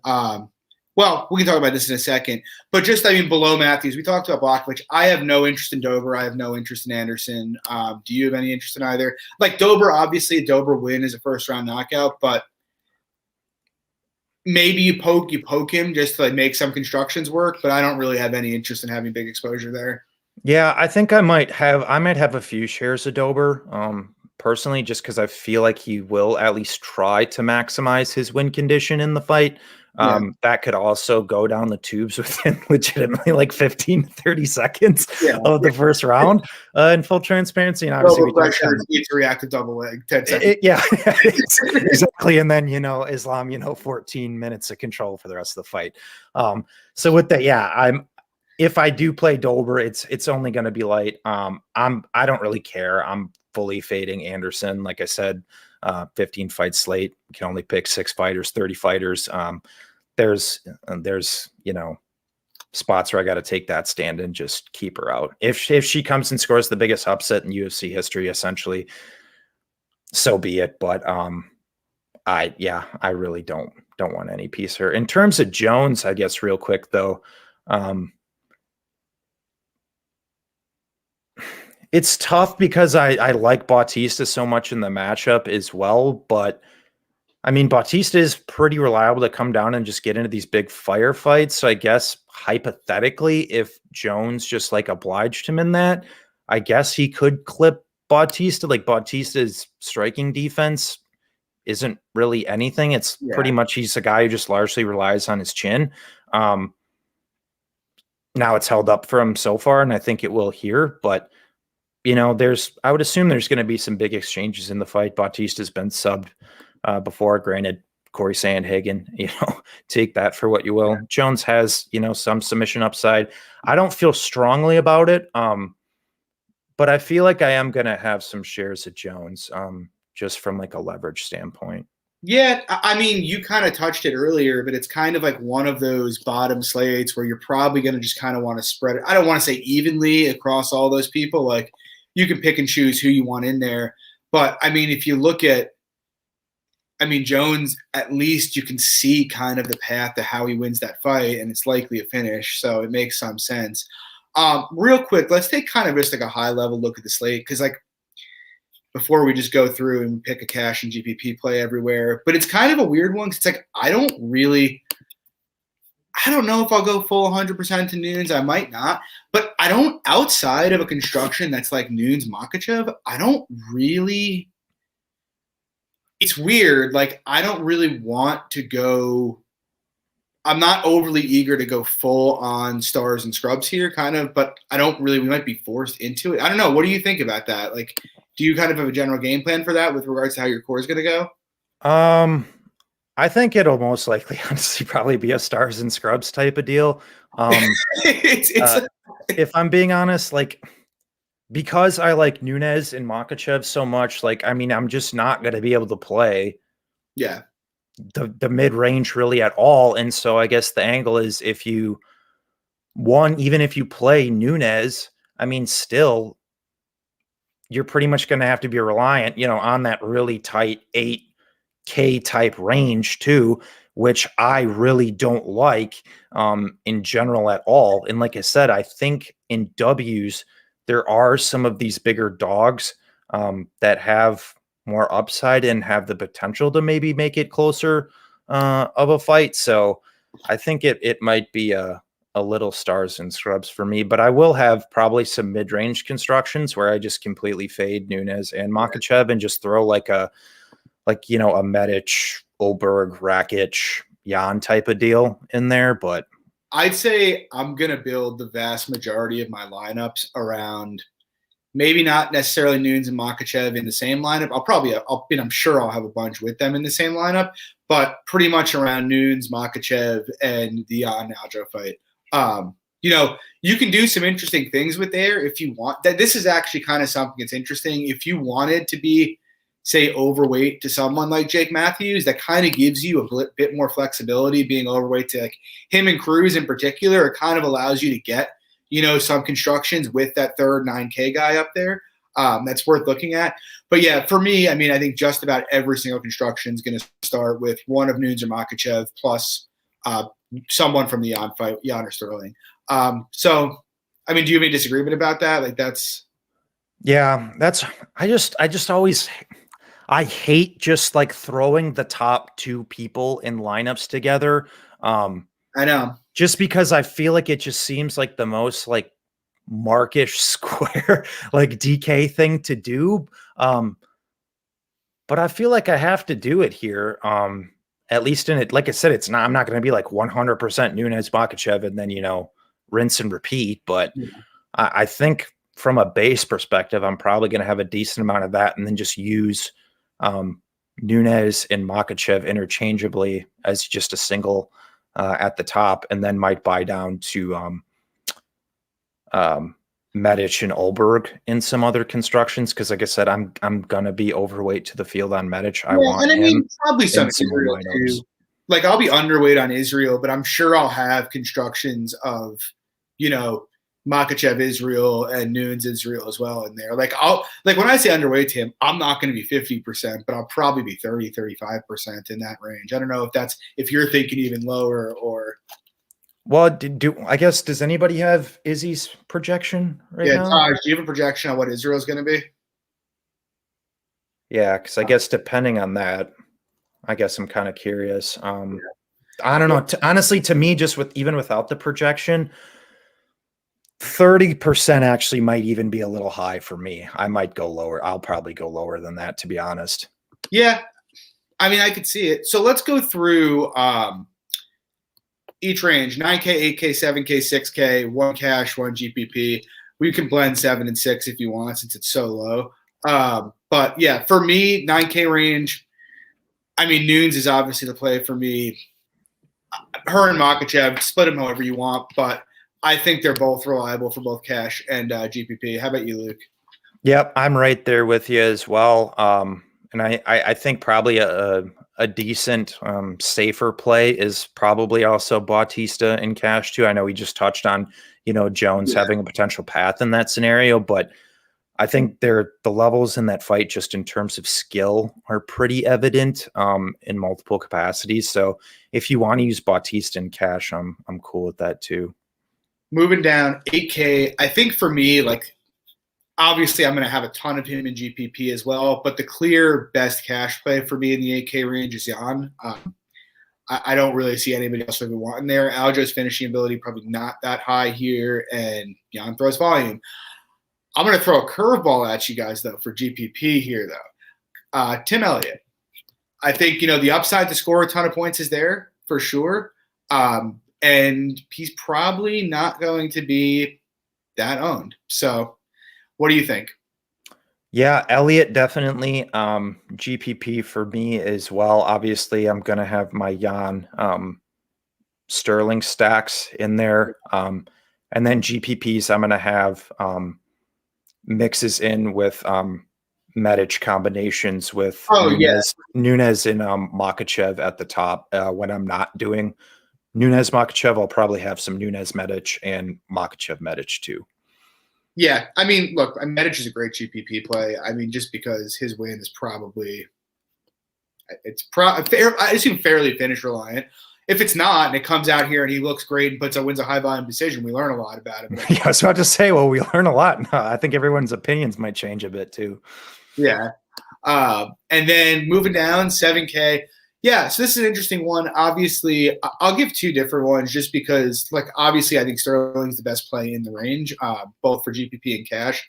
Well, we can talk about this in a second, but just, below Matthews, we talked about Blachowicz. I have no interest in Dober. I have no interest in Anderson. Do you have any interest in either? Like Dober, obviously a Dober win is a first round knockout, but maybe you poke him just to make some constructions work, but I don't really have any interest in having big exposure there. Yeah, I think I might have a few shares of Dober, personally, just because I feel like he will at least try to maximize his win condition in the fight. That could also go down the tubes within legitimately like 15 to 30me seconds of the first round, in full transparency. And obviously pressure needs to react to double leg 10 seconds. Exactly. And then, Islam, 14 minutes of control for the rest of the fight. So with that, if I do play Dober, it's only going to be light. I don't really care. I'm fully fading Anderson. Like I said, 15 fight slate. You can only pick 6 fighters, 30 fighters. There's spots where I got to take that stand and just keep her out. If she comes and scores the biggest upset in UFC history, essentially, so be it. But I really don't want any piece of her. In terms of Jones, I guess real quick though, it's tough because I like Bautista so much in the matchup as well, but Bautista is pretty reliable to come down and just get into these big firefights. So I guess hypothetically, if Jones just obliged him in that, I guess he could clip Bautista. Like Bautista's striking defense isn't really anything. It's pretty much he's a guy who just largely relies on his chin. Now it's held up for him so far, and I think it will here, but I would assume there's going to be some big exchanges in the fight. Bautista's been subbed before. Granted, Corey Sandhagen, take that for what you will. Jones has, some submission upside. I don't feel strongly about it. But but I feel like I am going to have some shares of Jones, just from like a leverage standpoint. Yeah, I mean, you kind of touched it earlier, but it's kind of like one of those bottom slates where you're probably going to just kind of want to spread it. I don't want to say evenly across all those people. Like, you can pick and choose who you want in there. But, I mean, if you look at, I mean, Jones, at least you can see kind of the path to how he wins that fight, and it's likely a finish. So it makes some sense. Real quick, let's take kind of just like a high-level look at the slate because, like, before we just go through and pick a cash and GPP play everywhere. But it's kind of a weird one because it's like I don't know if I'll go full 100% to Nunes. I might not. But I don't – outside of a construction that's like Nunes Makhachev, I don't really – it's weird. Like, I don't really want to go – I'm not overly eager to go full on stars and scrubs here kind of, but I don't really – we might be forced into it. I don't know. What do you think about that? Like – do you kind of have a general game plan for that with regards to how your core is going to go? I think it'll most likely, honestly, probably be a stars and scrubs type of deal. If I'm being honest, like, because I like Nunes and Makhachev so much, like, I mean, I'm just not going to be able to play the mid range really at all. And so I guess the angle is even if you play Nunes, I mean, still, you're pretty much going to have to be reliant, on that really tight 8K type range too, which I really don't like in general at all. And like I said, I think in W's, there are some of these bigger dogs that have more upside and have the potential to maybe make it closer of a fight. So I think it might be a little stars and scrubs for me, but I will have probably some mid-range constructions where I just completely fade Nunes and Makhachev and just throw like a Medic, Oberg, Rakic, Jan type of deal in there. But I'd say I'm going to build the vast majority of my lineups around maybe not necessarily Nunes and Makhachev in the same lineup. I'm sure I'll have a bunch with them in the same lineup, but pretty much around Nunes, Makhachev, and the Jan Aljo fight. You can do some interesting things with there if you want. That this is actually kind of something that's interesting. If you wanted to be, say, overweight to someone like Jake Matthews, that kind of gives you a bit more flexibility. Being overweight to like him and Cruz in particular, it kind of allows you to get, some constructions with that third 9K guy up there. That's worth looking at. But yeah, for me, I mean, I think just about every single construction is going to start with one of Nunes or Makhachev plus someone from the Jan fight, Jan or Sterling. So, I mean, do you have any disagreement about that? Like I hate just like throwing the top two people in lineups together. I know. Just because I feel like it just seems like the most like markish square, like DK thing to do. But I feel like I have to do it here. At least in it, like I said, I'm not going to be like 100% Nunes Makhachev and then, rinse and repeat. But I think from a base perspective, I'm probably going to have a decent amount of that and then just use Nunes and Makhachev interchangeably as just a single at the top, and then might buy down to Medic and Olberg in some other constructions. Cause like I said, I'm going to be overweight to the field on Medic. I mean, probably some Israel too. Like I'll be underweight on Israel, but I'm sure I'll have constructions of, Makhachev Israel and Nunes Israel as well in there. Like when I say underweight to him, I'm not going to be 50%, but I'll probably be 30, 35% in that range. I don't know if you're thinking even lower or. Well, I guess, does anybody have Izzy's projection right now? Taj, do you have a projection on what Israel's going to be? Yeah, because I guess depending on that, I guess I'm kind of curious. I don't know. Honestly, to me, just even without the projection, 30% actually might even be a little high for me. I might go lower. I'll probably go lower than that, to be honest. Yeah. I mean, I could see it. So let's go through each range: 9K, 8K, 7K, 6K, 1 cash, 1 GPP. We can blend 7 and 6 if you want, since it's so low. But yeah, for me, 9K range, I mean, Nunes is obviously the play for me. Her and Makhachev, split them however you want, but I think they're both reliable for both cash and GPP. How about you, Luke? Yep, I'm right there with you as well. And I think probably a decent, safer play is probably also Bautista in cash too. I know we just touched on, Jones having a potential path in that scenario, but I think the levels in that fight, just in terms of skill, are pretty evident in multiple capacities. So if you want to use Bautista in cash, I'm cool with that too. Moving down 8K, I think for me, like, obviously I'm going to have a ton of him in GPP as well, but the clear best cash play for me in the 8K range is Jan. I don't really see anybody else really wanting there. Aljo's finishing ability probably not that high here, and Jan throws volume. I'm going to throw a curveball at you guys, though, for GPP here, though. Tim Elliott. I think, the upside to score a ton of points is there for sure. And he's probably not going to be that owned. So what do you think? Yeah, Elliott definitely. GPP for me as well. Obviously, I'm going to have my Jan Sterling stacks in there. And then GPPs, I'm going to have mixes in with Medic combinations with Nunes and Makachev at the top. When I'm not doing Nunes Makachev, I'll probably have some Nunes Medic and Makachev Medic too. Yeah, I mean, look, Medic is a great GPP play. I mean, just because his win is probably I assume fairly finish reliant. If it's not, and it comes out here and he looks great and wins a high volume decision, we learn a lot about him. Yeah, I was about to say, well, we learn a lot. No, I think everyone's opinions might change a bit too. Yeah. And then moving down 7K. Yeah, so this is an interesting one. Obviously, I'll give two different ones just because, like, obviously I think Sterling's the best play in the range, both for GPP and cash.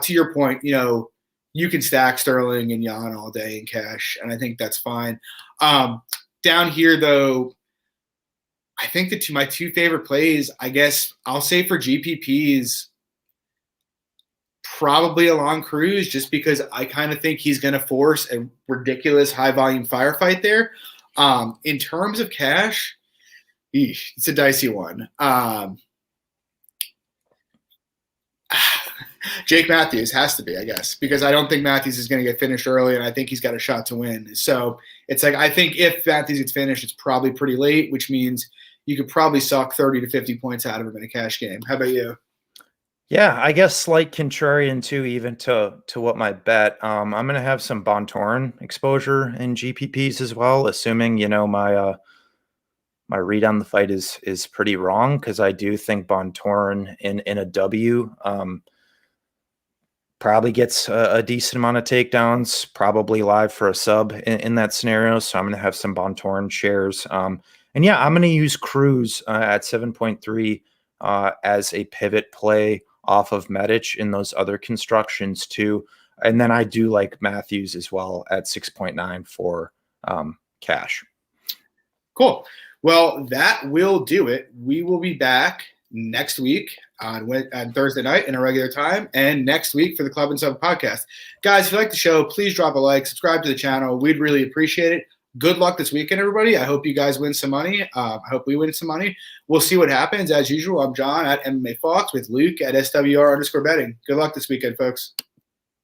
To your point, you can stack Sterling and Jan all day in cash, and I think that's fine. Down here, though, I think my two favorite plays, I guess I'll say for GPPs, probably Alon Cruz, just because I kind of think he's going to force a ridiculous high-volume firefight there. In terms of cash, it's a dicey one. Jake Matthews has to be, I guess, because I don't think Matthews is going to get finished early, and I think he's got a shot to win. So it's like I think if Matthews gets finished, it's probably pretty late, which means you could probably suck 30 to 50 points out of him in a cash game. How about you? Yeah, I guess slight contrarian too, even to what my bet. I'm going to have some Bontorn exposure in GPPs as well, assuming my my read on the fight is pretty wrong, because I do think Bontorn in a W probably gets a decent amount of takedowns, probably live for a sub in that scenario. So I'm going to have some Bontorn shares. And yeah, I'm going to use Cruz at 7.3 as a pivot play off of Medic in those other constructions too. And then I do like Matthews as well at 6.9 for cash. Cool. Well, that will do it. We will be back next week on Thursday night in a regular time, and next week for the Club and Sub podcast. Guys, if you like the show, please drop a like, subscribe to the channel. We'd really appreciate it. Good luck this weekend, everybody. I hope you guys win some money. I hope we win some money. We'll see what happens. As usual, I'm John at MMA Fox with Luke at SWR_betting. Good luck this weekend, folks.